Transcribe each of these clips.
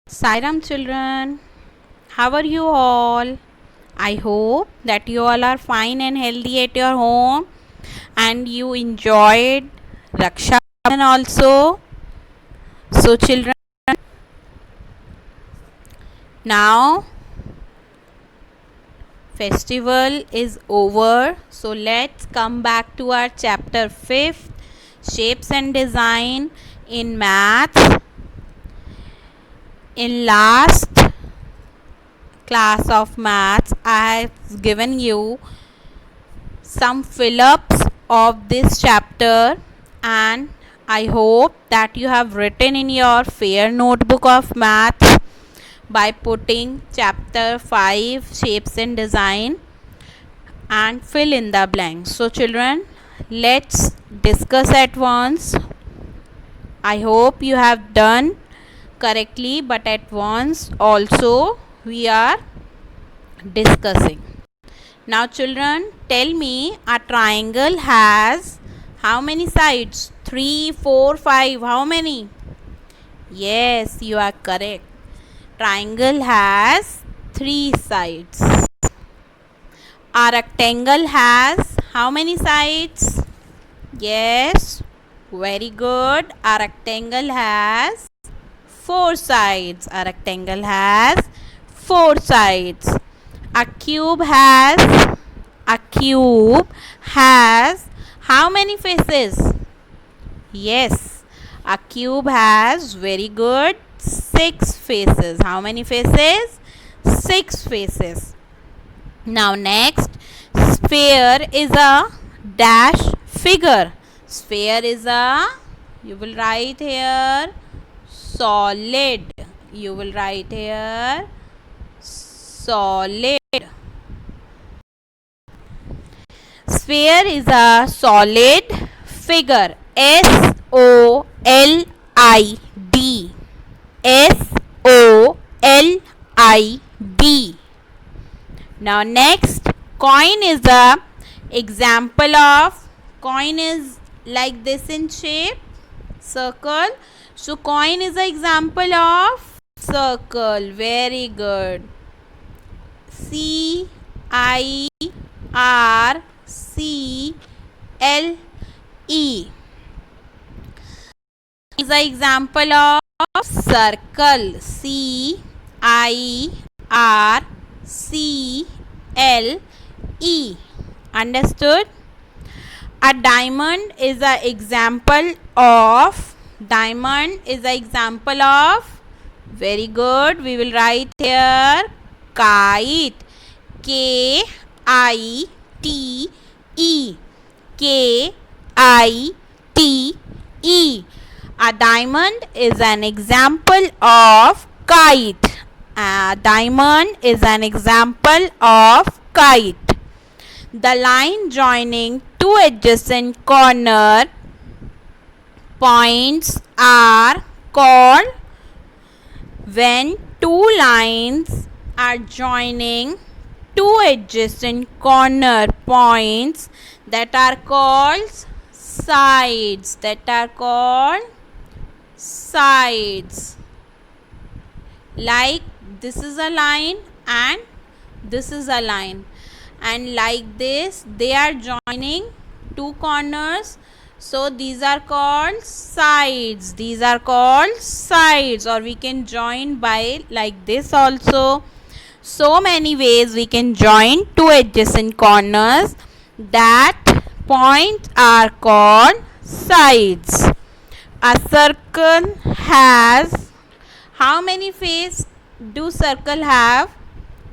Sairam children, how are you all? I hope that you all are fine and healthy at your home and you enjoyed Raksha Bandhan also. So children, now festival is over. So let's come back to our chapter 5th, shapes and design in maths. In last class of maths, I have given you some fill-ups of this chapter and I hope that you have written in your fair notebook of maths by putting chapter 5 shapes and design and fill in the blanks. So children, let's discuss at once. I hope you have done correctly, but at once also we are discussing. Now children, tell me, a triangle has how many sides? 3, 4, 5. How many? Yes, you are correct. Triangle has 3 sides. A rectangle has how many sides? Yes, very good. A rectangle has 4 sides. A rectangle has 4 sides. A cube has how many faces? Yes, a cube has very good 6 faces. How many faces? 6 faces. Now next, sphere is a dash figure. Sphere is a, you will write here, solid. You will write here, solid. Sphere is a solid figure. S-O-L-I-D. S-O-L-I-D. Now next, coin is a example of, coin is like this in shape, circle. So coin is an example of circle. Very good. C-I-R-C-L-E is an example of circle. C-I-R-C-L-E. Understood? A diamond is an example of, diamond is an example of, very good. We will write here kite. K-I-T-E. K-I-T-E. A diamond is an example of kite. A diamond is an example of kite. The line joining two adjacent corner points are called, when two lines are joining two adjacent corner points, that are called sides. That are called sides. Like this is a line and this is a line, and like this they are joining two corners, so these are called sides. These are called sides. Or we can join by like this also. So many ways we can join two adjacent corners. That points are called sides. A circle has how many faces do circle have?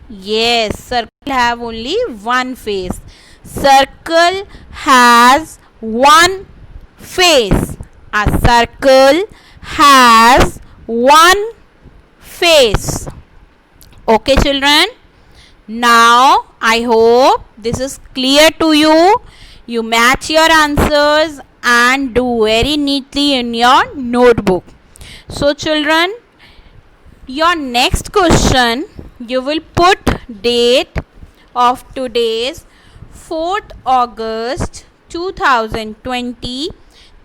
Yes, circle have only one face. Circle has one face. A circle has one face. Okay children, now I hope this is clear to you. You match your answers and do very neatly in your notebook. So children, your next question, you will put date of today's 4th August 2020,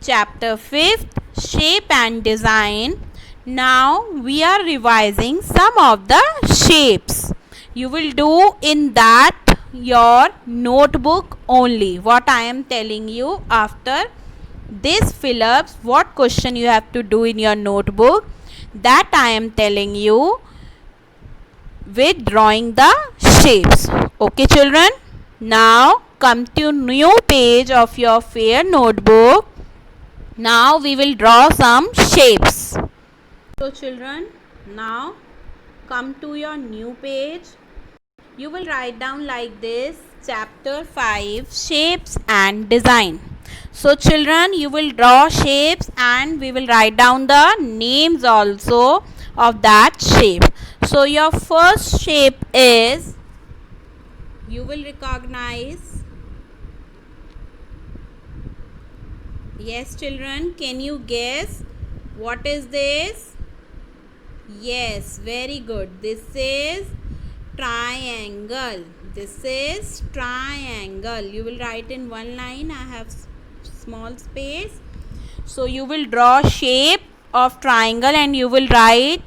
chapter 5th, shape and design. Now we are revising some of the shapes. You will do in that your notebook only. What I am telling you after this fill-ups, what question you have to do in your notebook, that I am telling you with drawing the shapes. Okay children, now come to new page of your fair notebook. Now we will draw some shapes. So children, now come to your new page. You will write down like this, chapter 5, shapes and design. So children, you will draw shapes and we will write down the names also of that shape. So your first shape is, you will recognize, yes children, can you guess what is this? Yes, very good. This is triangle. This is triangle. You will write in one line. I have small space. So you will draw shape of triangle and you will write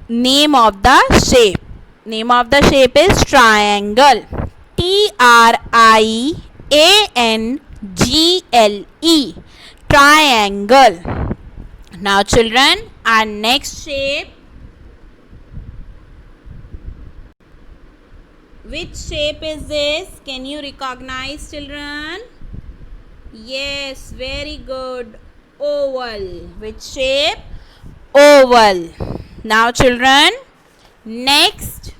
name of the shape. Name of the shape is triangle. Triangle. Triangle. Now children, our next shape. Which shape is this? Can you recognize children? Yes, very good. Oval. Which shape? Oval. Now children, next.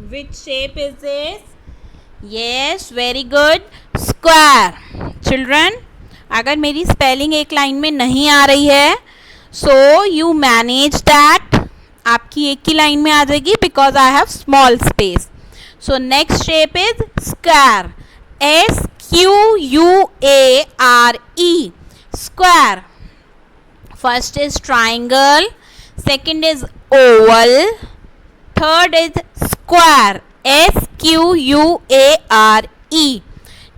Which shape is this? Yes, very good. Square. Children, अगर मेरी spelling एक line में नहीं आ रही है, so you manage that. आपकी एक ही line में आ जाएगी because I have small space. So next shape is square. SQUARE. Square. First is triangle. Second is oval. Third is square. SQUARE.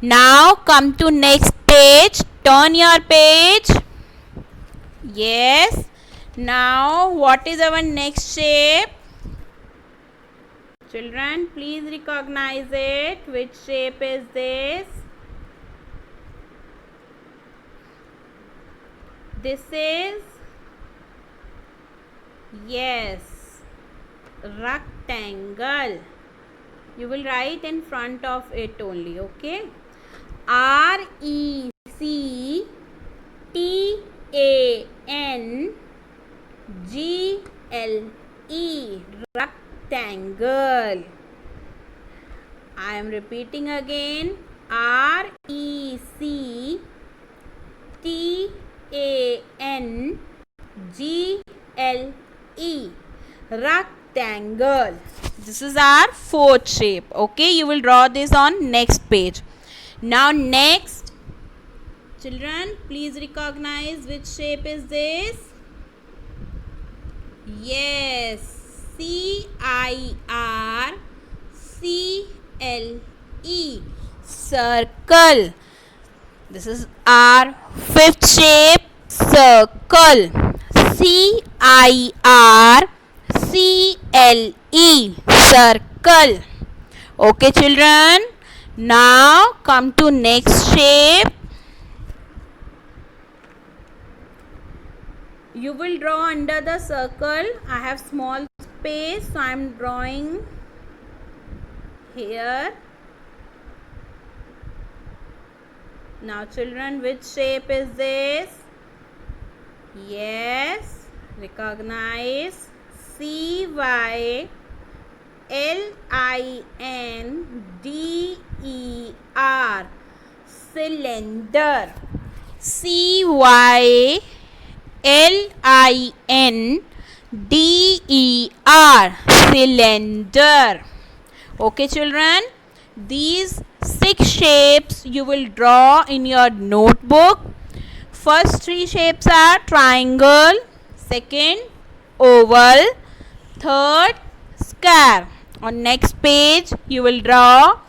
Now come to next page. Turn your page. Yes. Now what is our next shape? Children, please recognize it. Which shape is this? This is, yes, rectangle. You will write in front of it only, okay? RECTANGLE. Rectangle. I am repeating again. RECTANGLE. Rectangle. This is our fourth shape. Okay, you will draw this on next page. Now next, children, please recognize which shape is this. Yes, CIRCLE. Circle. This is our fifth shape. Circle. CIRCLE. Circle. Okay children, now come to next shape. You will draw under the circle. I have small space, so I am drawing here. Now children, which shape is this? Yes, recognize. CYLINDER. Cylinder. CYLINDER. Cylinder. Okay children, these 6 shapes you will draw in your notebook. first three shapes are triangle, second oval, third square. On next page you will draw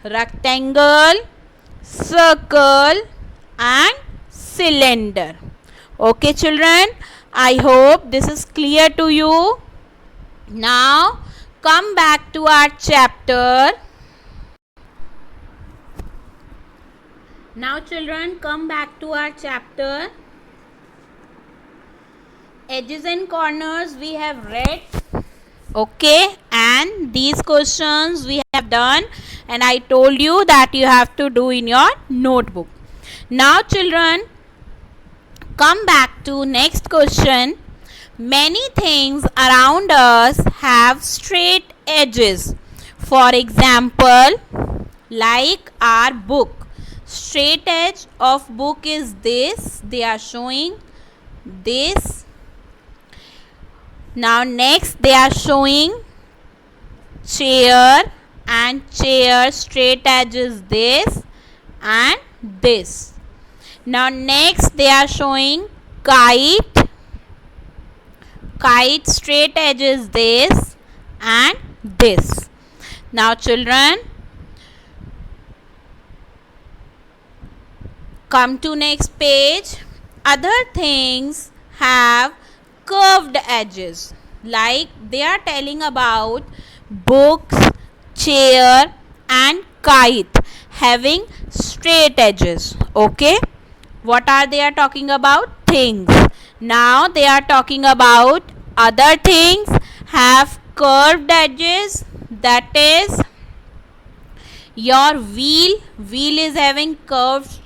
rectangle, circle and cylinder. Okay children, I hope this is clear to you. Now come back to our chapter. Now children, come back to our chapter. Edges and corners we have read. Okay, and these questions we have done, and I told you that you have to do in your notebook. Now children, come back to next question. Many things around us have straight edges. For example, like our book. Straight edge of book is this. They are showing this. Now next they are showing chair, and chair straight edge is this and this. Now next they are showing kite. Kite straight edge is this and this. Now children, come to next page. Other things have curved edges, like they are telling about books, chair and kite having straight edges. Okay, what are they are talking about? Things. Now they are talking about other things have curved edges. That is your wheel. Wheel is having curved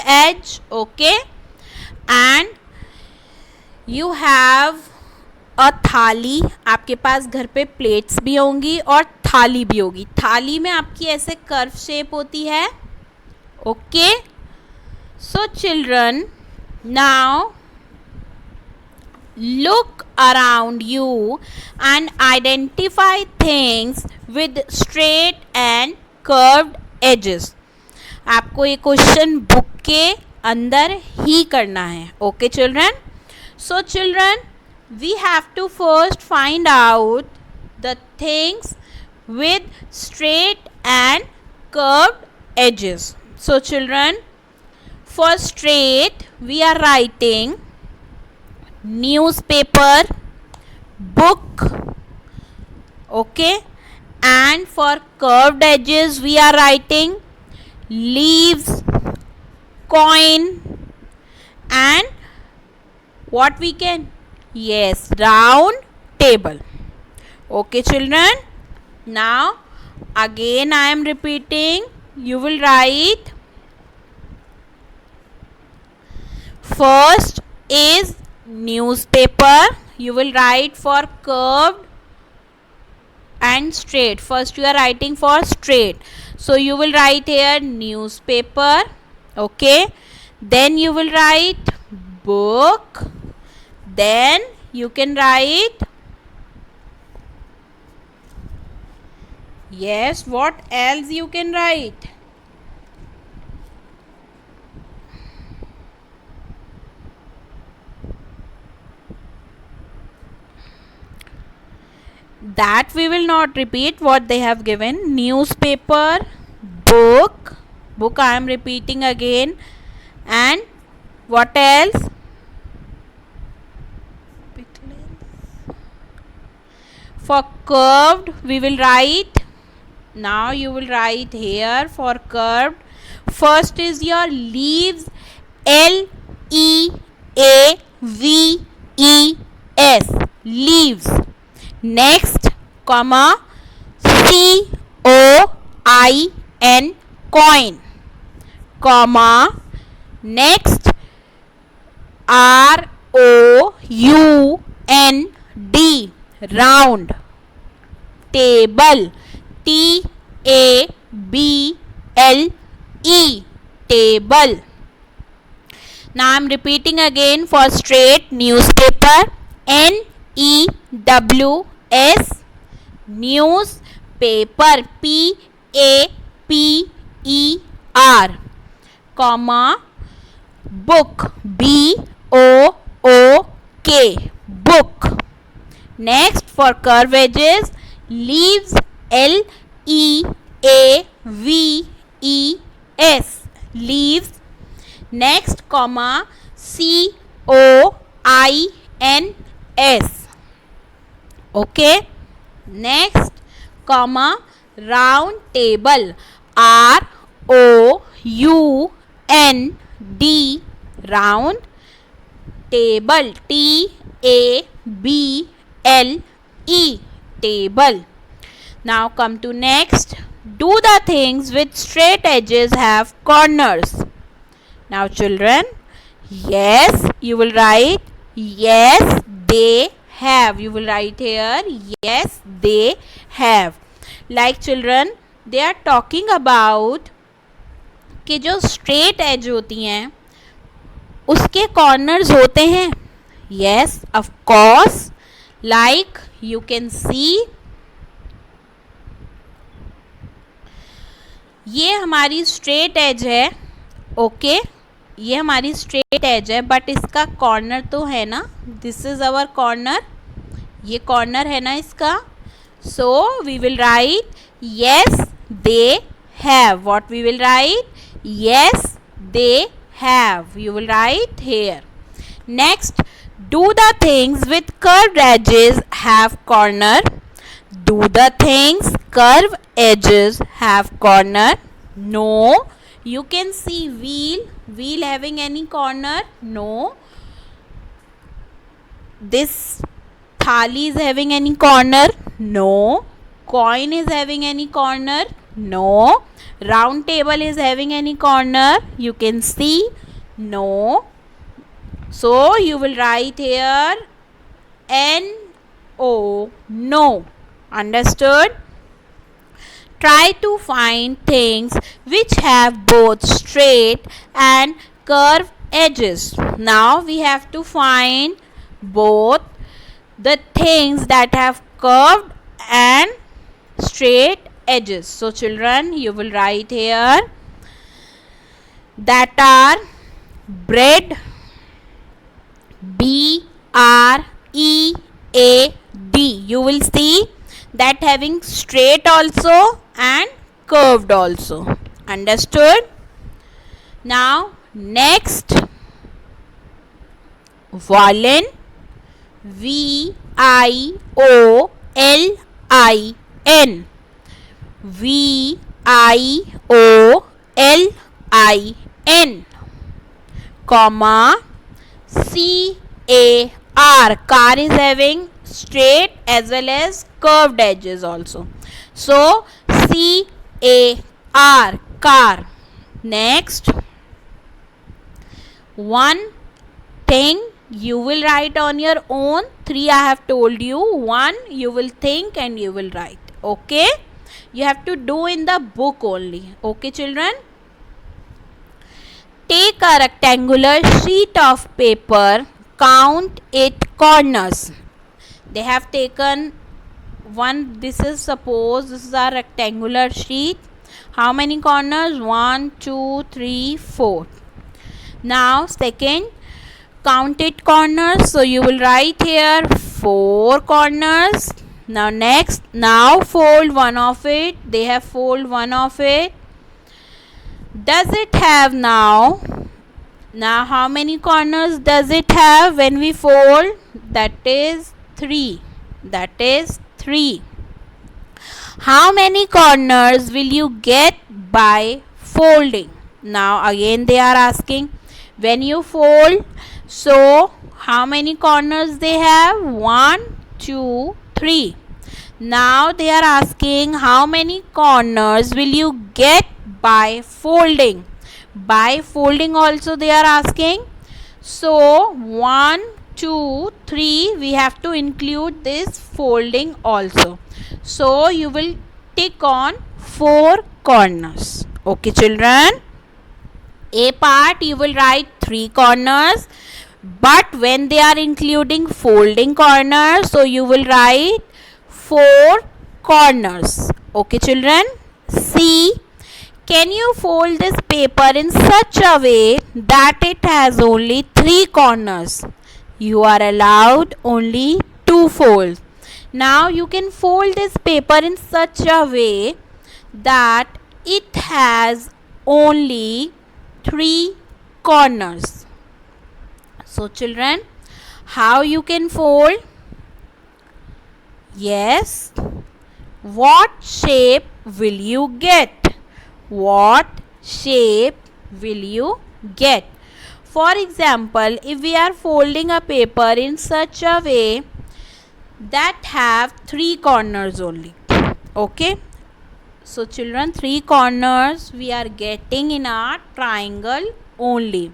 edge. Okay, and you have अ थाली. आपके पास घर पे plates भी होंगी और थाली भी होगी. थाली में आपकी ऐसे कर्व शेप होती है. Okay, so children, now look around you and identify things with straight and curved edges. आपको ये क्वेश्चन बुक के अंदर ही करना है. Okay children, so children, we have to first find out the things with straight and curved edges. So children, for straight we are writing newspaper, book. Okay, and for curved edges we are writing leaves, coin and what we can, yes, round table. Okay children, now again I am repeating. You will write first is newspaper. You will write for curved and straight. First you are writing for straight, so you will write here newspaper. Okay, then you will write book. Then you can write, yes, what else you can write? That we will not repeat what they have given. Newspaper, book. Book I am repeating again. And what else? For curved we will write, now you will write here for curved. First is your leaves, L-E-A-V-E-S, leaves. Next, comma, C-O-I-N, coin, comma, next, R-O-U-N-D, round, table, T-A-B-L-E, table. Now I am repeating again for straight, newspaper, N-E-W-S, news, paper, P-A-P-E-R, comma, book, B-O-O-K, book. Next, for curve edges, leaves, L-E-A-V-E-S, leaves. Next, comma, C-O-I-N-S. Okay. Next, comma, round table, R-O-U-N-D, round table, T-A-B-L-E, table. Now come to next. Do the things with straight edges have corners. Now children, yes, you will write yes they have. You will write here yes they have. Like children, they are talking about कि जो straight edge होती हैं उसके corners होते हैं. Yes, of course. Like you can see, ये हमारी straight edge है. ओके, ये हमारी स्ट्रेट एज है, बट इसका कॉर्नर तो है ना. This is our corner. ये कॉर्नर है ना इसका. So we will write yes they have. What we will write? Yes they have. You will write here. Next, do the things with curved edges have corner. Do the things curve edges have corner. No. You can see wheel having any corner? No. This thali is having any corner? No. Coin is having any corner? No. Round table is having any corner? You can see? No. So you will write here N-O, no. Understood? Try to find things which have both straight and curved edges. Now we have to find both the things that have curved and straight edges. So children, you will write here that are bread, B-R-E-A-D. You will see that having straight also and curved also. Understood? Now next, violin, V-I-O-L-I-N, V-I-O-L-I-N, comma, C-A-R. Car is having straight as well as curved edges also. So C-A-R, car. Next, one thing you will write on your own. 3 I have told you. 1 you will think and you will write. Okay, you have to do in the book only. Okay children. Take a rectangular sheet of paper, count its corners. They have taken one. This is, suppose this is a rectangular sheet. How many corners? 1, 2, 3, 4. Now second, count it corners. So you will write here 4 corners. Now next, now fold one of it. They have fold one of it. Does it have now how many corners does it have when we fold? That is 3. That is 3. How many corners will you get by folding? Now again they are asking, when you fold, so how many corners they have? 1, 2, 3. Now they are asking how many corners will you get by folding? By folding also they are asking. So 1, 2, 3, we have to include this folding also. So you will tick on 4 corners. Okay children. A part you will write 3 corners, but when they are including folding corners, so you will write 4 corners. Okay children. C, Can you fold this paper in such a way that it has only 3 corners? You are allowed only 2 folds. Now you can fold this paper in such a way that it has only 3 corners. So children, how you can fold? Yes. What shape will you get? What shape will you get? For example, if we are folding a paper in such a way that have 3 corners only. Okay. So children, 3 corners we are getting in our triangle only.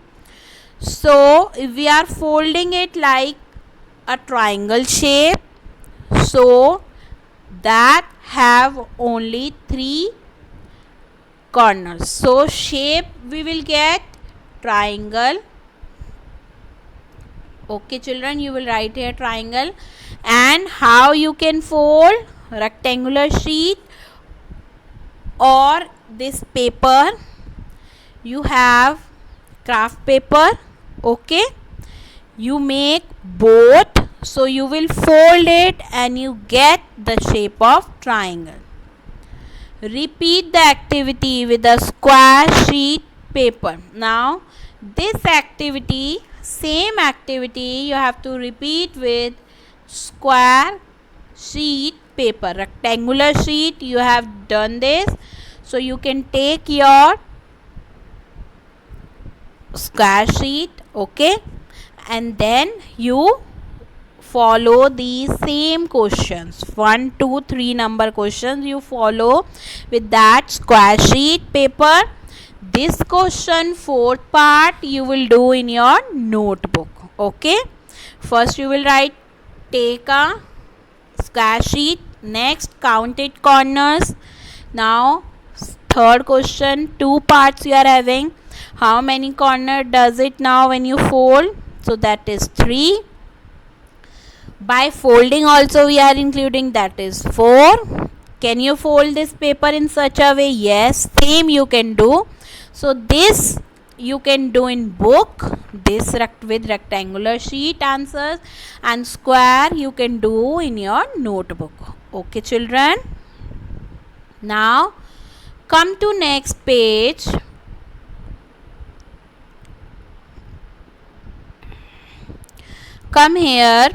So if we are folding it like a triangle shape, so that have only 3 corners. So shape we will get triangle. Okay children, you will write here triangle. And how you can fold? Rectangular sheet or this paper. You have craft paper. Okay, you make both, so you will fold it and you get the shape of triangle. Repeat the activity with a square sheet paper. Now this activity, same activity you have to repeat with square sheet paper. Rectangular sheet you have done this, so you can take your square sheet, okay, and then you follow these same questions, 1 2 3 number questions you follow with that square sheet paper. This question, 4th part, you will do in your notebook. Okay, first you will write, take a square sheet, next count it corners. Now 3rd question, 2 parts you are having. How many corner does it now when you fold? So that is 3. By folding also we are including, that is 4. Can you fold this paper in such a way? Yes, same you can do. So this you can do in book, this with rectangular sheet answers, and square you can do in your notebook. Okay children, now come to next page. Come here.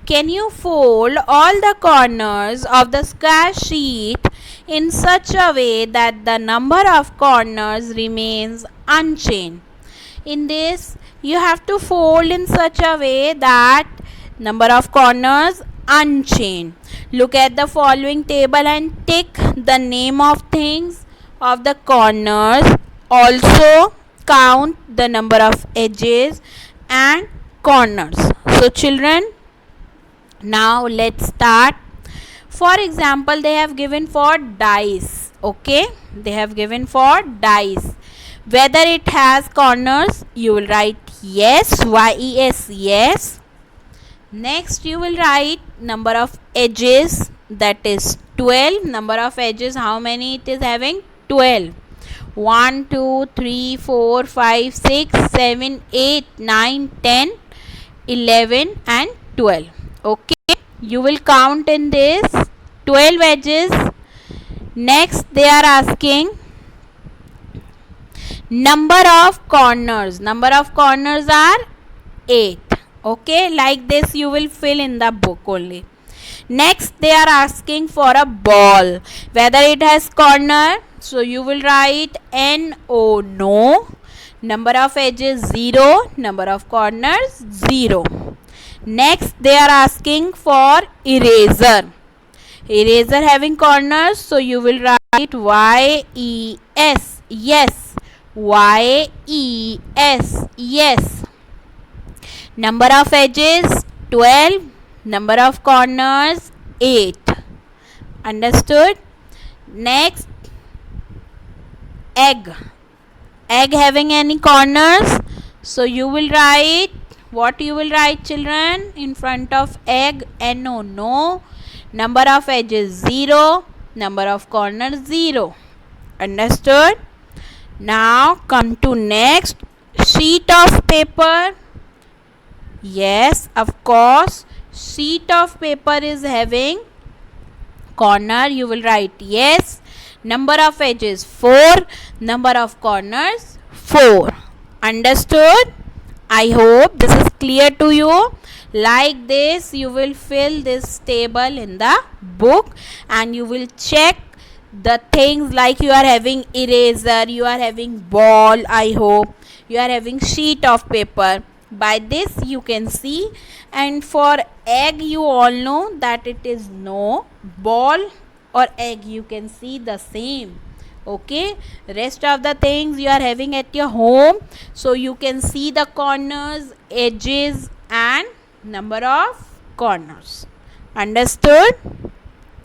Can you fold all the corners of the square sheet in such a way that the number of corners remains unchanged? In this, you have to fold in such a way that number of corners unchanged. Look at the following table and tick the name of things of the corners. Also count the number of edges and corners. So children, now let's start. For example, they have given for dice. Okay, they have given for dice. Whether it has corners, you will write yes, yes, yes. Next you will write number of edges, that is 12. Number of edges, how many it is having? 12. 1 2 3 4 5 6 7 8 9 10 11 and 12. Okay, you will count in this 12 edges. Next they are asking number of corners. Number of corners are 8. Okay, like this you will fill in the book only. Next they are asking for a ball, whether it has corner, so you will write no, no. Number of edges 0, number of corners 0. Next they are asking for eraser. Eraser having corners, so you will write yes, yes, yes, yes. Number of edges 12, number of corners 8. Understood? Next, egg. Egg having any corners, so you will write, what you will write children in front of egg? No, no. Number of edges 0, number of corners 0. Understood? Now come to next sheet of paper. Yes, of course, sheet of paper is having corner. You will write yes. Number of edges 4, number of corners 4. Understood? I hope this is clear to you. Like this, you will fill this table in the book and you will check the things like you are having eraser, you are having ball, I hope you are having sheet of paper. By this you can see. And for egg, you all know that it is no ball or egg, you can see the same. Okay, rest of the things you are having at your home, so you can see the corners, edges and number of corners. Understood?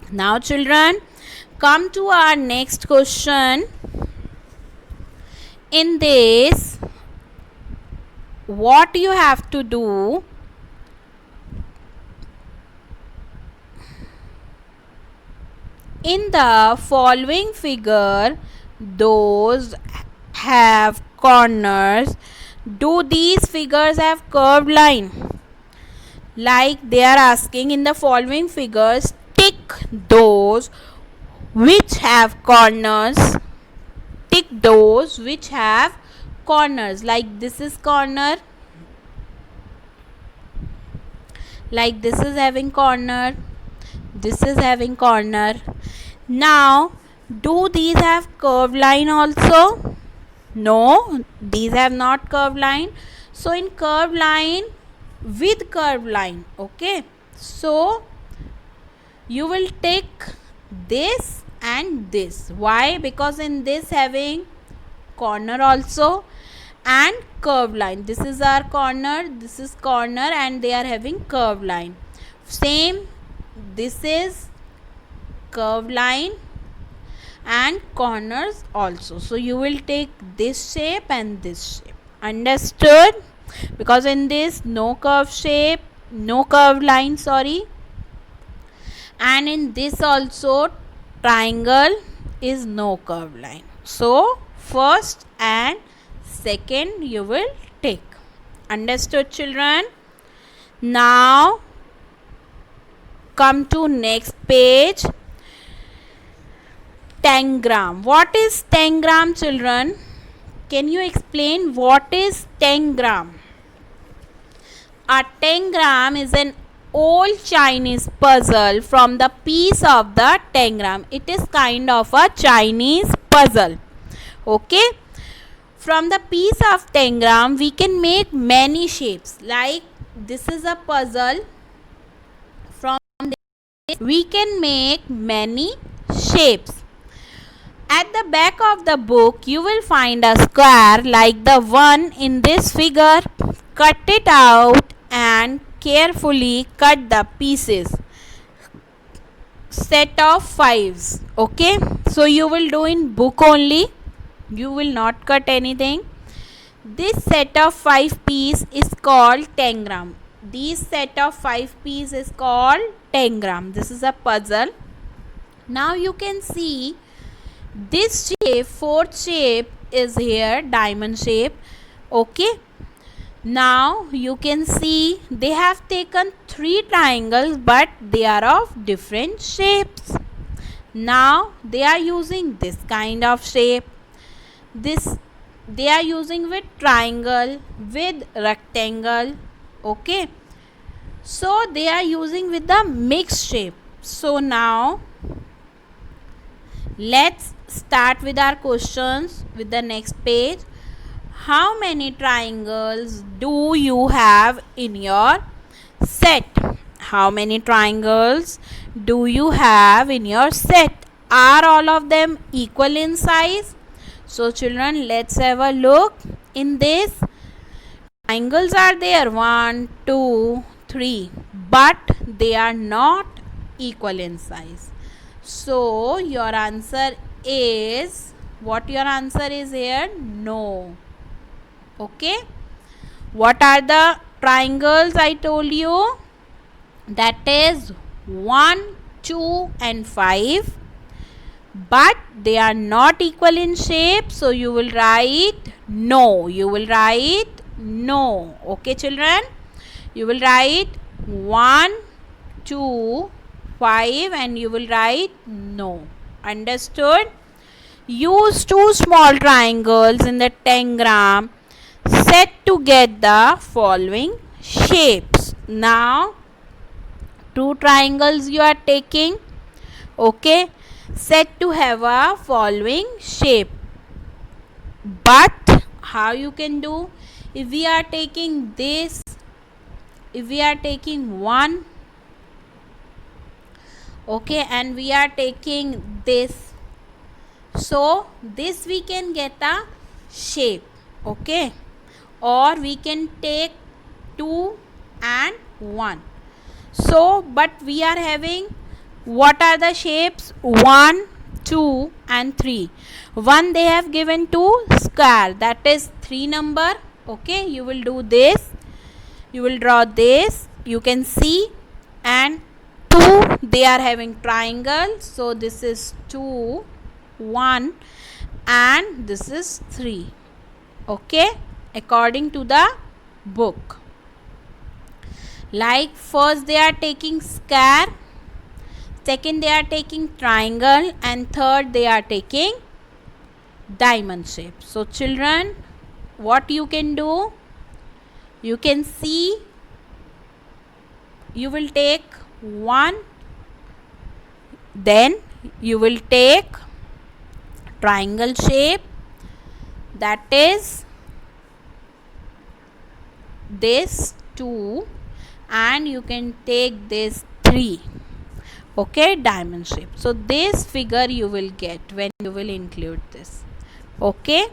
Now children, come to our next question. In this, what you have to do, in the following figure, those have corners. Do these figures have curved line? Like they are asking, in the following figures, tick those which have corners. Tick those which have corners. Like this is corner. Like this is having corner. This is having corner. Now, do these have curved line also? No, these have not curved line. So in curved line, with curved line, okay, so you will take this and this. Why? Because in this having corner also and curved line. This is our corner, this is corner and they are having curved line. Same, this is curved line and corners also. So you will take this shape and this shape. Understood? Because in this no curved shape, no curved line, sorry, and in this also triangle is no curved line. So first and second you will take. Understood children? Now come to next page. Tangram. What is tangram children? Can you explain what is tangram? A tangram is an old Chinese puzzle from the piece of the tangram. It is kind of a Chinese puzzle. Okay. From the piece of tangram we can make many shapes. Like this is a puzzle. From this we can make many shapes. At the back of the book you will find a square like the one in this figure. Cut it out and carefully cut the pieces. Set of fives. Okay, so you will do in book only, you will not cut anything. This set of 5 piece is called tangram. This set of 5 piece is called tangram. This is a puzzle. Now you can see this shape, fourth shape is here, diamond shape. Okay, now you can see they have taken 3 triangles but they are of different shapes. Now they are using this kind of shape. This they are using with triangle, with rectangle. Okay, so they are using with the mixed shape. So now let's start with our questions with the next page. How many triangles do you have in your set? How many triangles do you have in your set? Are all of them equal in size? So children, let's have a look. In this, triangles are there 1, 2, 3, but they are not equal in size. So your answer is, what your answer is here? No. Okay, what are the triangles I told you? That is 1, 2 and 5, but they are not equal in shape, so you will write no. You will write no. Okay, children? You will write 1, 2, 5 and you will write no. Understood? Use two small triangles in the tangram set to get the following shapes. Now, two triangles you are taking, okay, set to have a following shape. But how you can do? If we are taking this, if we are taking one, okay, and we are taking this, so this we can get a shape, okay, or we can take 2 and 1. So but we are having, what are the shapes? 1, 2 and 3. 1 they have given 2 square, that is 3 number. Okay, you will do this, you will draw this, you can see, and 2 they are having triangle, so this is 2, 1 and this is 3. Okay, according to the book. Like first they are taking square, second they are taking triangle, and third they are taking diamond shape. So children, what you can do? You can see, you will take 1, then you will take triangle shape, that is this 2, and you can take this 3. Okay, diamond shape. So this figure you will get when you will include this. Okay,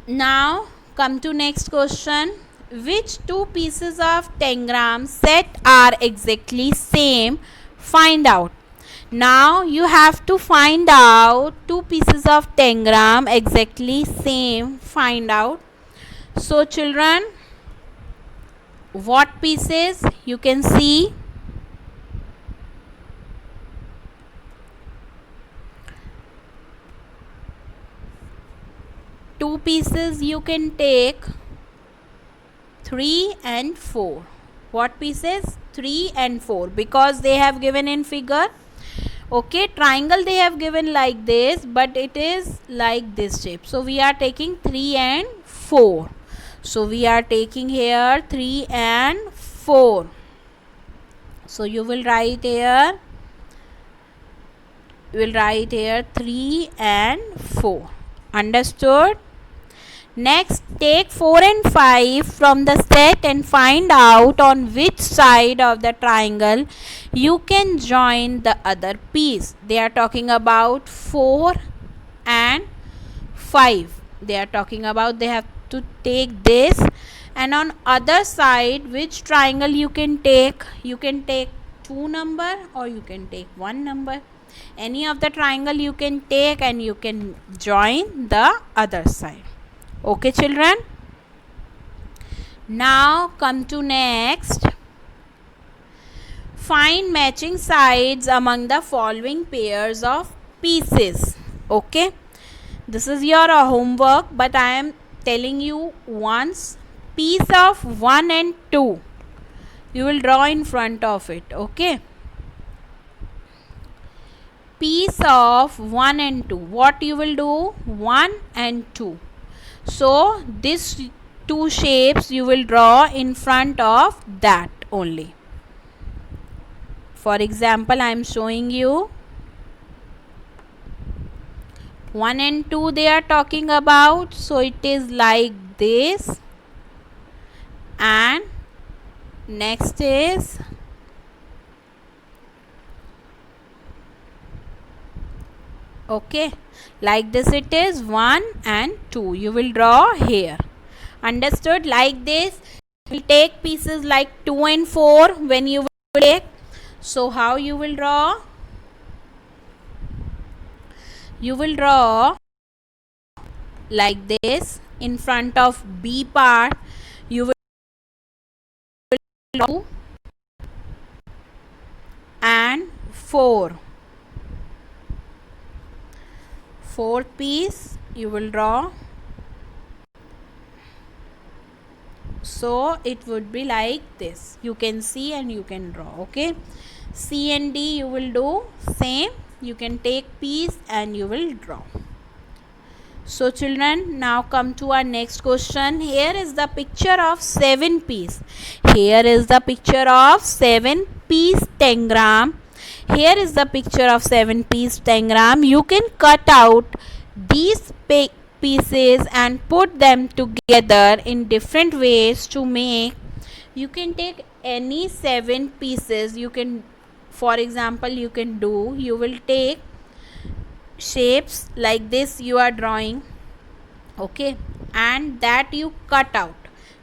now come to next question. Which two pieces of tangram set are exactly same? Find out. Now you have to find out two pieces of tangram exactly same. Find out. So children, what pieces? You can see two pieces you can take, 3 and 4. What pieces? 3 and 4, because they have given in figure. Okay, triangle they have given like this, but it is like this shape. So we are taking 3 and 4. So we are taking here 3 and 4. So you will write here, 3 and 4. Understood? Next, take 4 and 5 from the set and find out on which side of the triangle you can join the other piece. They are talking about 4 and 5. They are talking about they have to take this, and on other side which triangle you can take? You can take 2 number or you can take 1 number. Any of the triangle you can take and you can join the other side. Okay children, now come to next. Find matching sides among the following pairs of pieces. Okay, this is your homework, but I am telling you once. Piece of 1 and 2 you will draw in front of it. Okay, piece of 1 and 2, what you will do? 1 and 2. So these two shapes you will draw in front of that only. For example, I am showing you 1 and 2 they are talking about. So it is like this, and next is okay, like this it is 1 and 2 you will draw here. Understood? Like this you will take pieces like 2 and 4 when you will take. So how you will draw? You will draw like this. In front of B part you will do 4. Fourth piece you will draw. So it would be like this. You can see and you can draw. Okay, C and D you will do same. You can take piece and you will draw. So children, now come to our next question. Here is the picture of 7 piece. Here is the picture of 7 piece tangram. Here is the picture of 7 piece tangram. You can cut out these pieces and put them together in different ways to make. You can take any 7 pieces. You can, for example, you will take shapes like this you are drawing, okay, and that you cut out.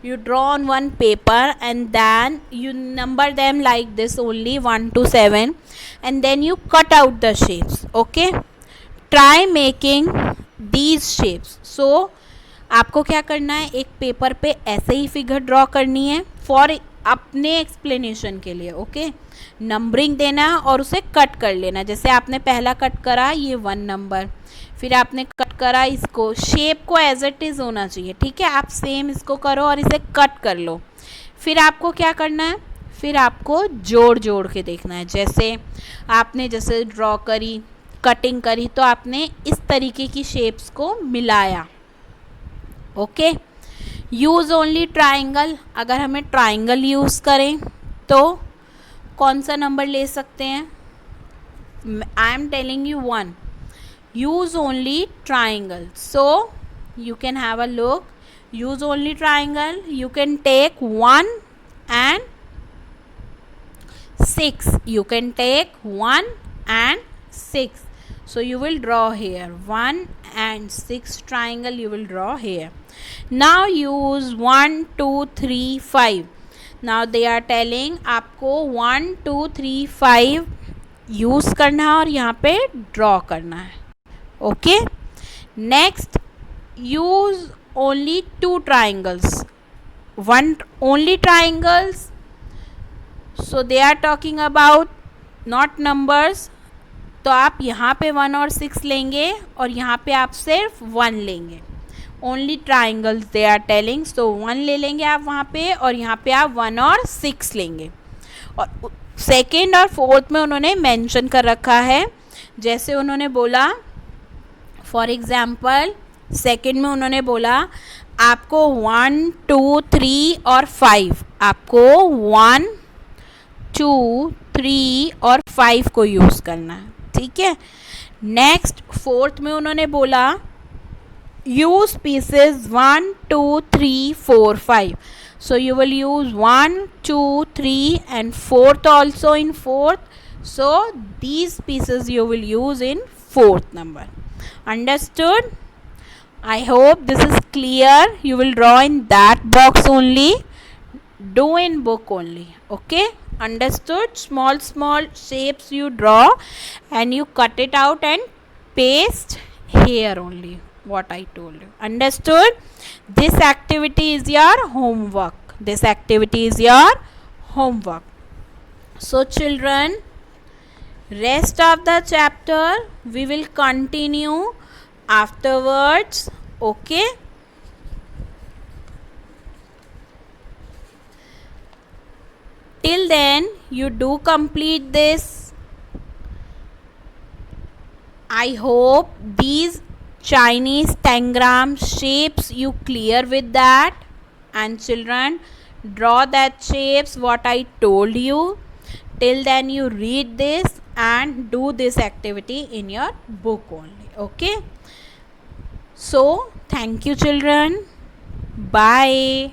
You draw on one paper and then you number them like this only 1 to 7, and then you cut out the shapes. Okay, try making these shapes. So आपको क्या करना है, एक paper पे ऐसे ही figure draw करनी है for अपने एक्सप्लेनेशन के लिए. ओके, नंबरिंग देना और उसे कट कर लेना. जैसे आपने पहला कट करा ये 1 नंबर, फिर आपने कट करा इसको, शेप को एज इट इज़ होना चाहिए. ठीक है, आप सेम इसको करो और इसे कट कर लो. फिर आपको क्या करना है, फिर आपको जोड़ जोड़ के देखना है. जैसे आपने जैसे ड्रॉ करी, कटिंग करी, तो आपने इस तरीके की शेप्स को मिलाया. Okay, use only triangle. अगर हमें ट्राइंगल यूज़ करें तो कौन सा नंबर ले सकते हैं? I am telling you 1. Use only triangle. So you can have a look. Use only triangle. You can take 1 and 6. You can take 1 and 6. So you will draw here 1 and 6 triangle you will draw here. Now use 1 2 3 5. Now they are telling आपको 1 2 3 5 use करना है और यहाँ पे draw करना है. Okay, next use only 2 triangles. 1 only triangles. So they are talking about not numbers. तो आप यहाँ पे 1 और 6 लेंगे और यहाँ पे आप सिर्फ 1 लेंगे. Only triangles they are telling. So 1 ले लेंगे आप वहाँ पे और यहाँ पे आप 1 और 6 लेंगे. और सेकेंड और फोर्थ में उन्होंने मेंशन कर रखा है. जैसे उन्होंने बोला, फॉर एग्जांपल सेकेंड में उन्होंने बोला आपको 1 2 3 और 5, आपको 1 2 3 और 5 को यूज़ करना है. ठीक है, नेक्स्ट फोर्थ में उन्होंने बोला use pieces 1 2 3 4 5. So you will use 1 2 3 and 4th also in 4th. So these pieces you will use in 4th number. Understood? I hope this is clear. You will draw in that box only. Do in book only. Okay? Understood? Small shapes you draw and you cut it out and paste here only what I told you. Understood? This activity is your homework. This activity is your homework. So children, rest of the chapter we will continue afterwards. Okay? Till then you do complete this. I hope these Chinese tangram shapes you clear with that. And children, draw that shapes what I told you. Till then you read this and do this activity in your book only. Okay? So thank you children. Bye.